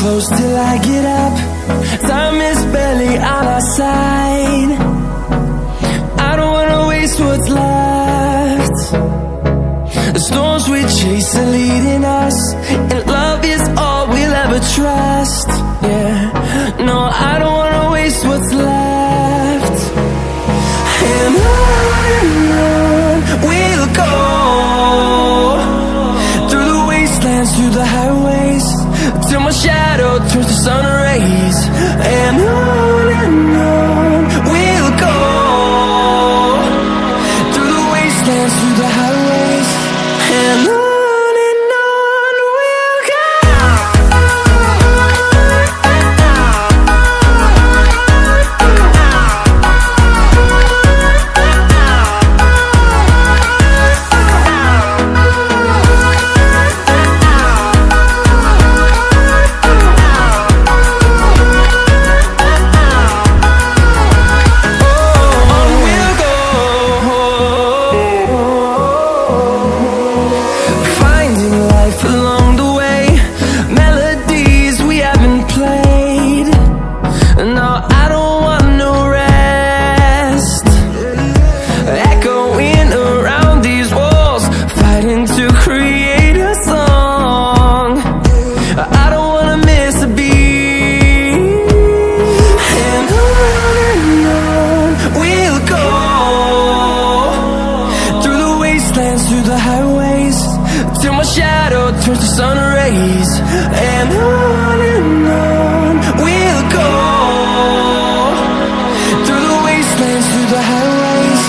close till I get up. Time is barely on our side. I don't wanna waste what's left. The storms we chase are leading us, and love is all we'll ever trust. Yeah, no, I don't wanna waste what's left. And on we'll go, through the wastelands, through the highways, till my shadow turns to sun rays. And on we'll go, through the wastelands, through the highways, and on we'll go. Through the highways, till my shadow turns to sun rays. And on we'll go, through the wastelands, through the highways,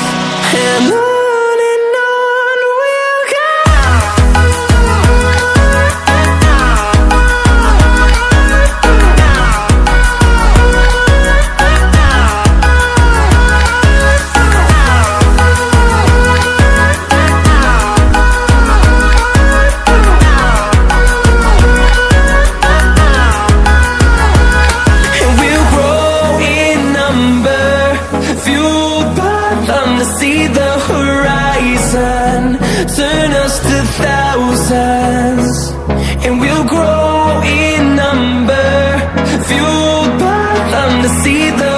and on we'll go. See the horizon, turn us to thousands, and we'll grow in number, fueled by them to see the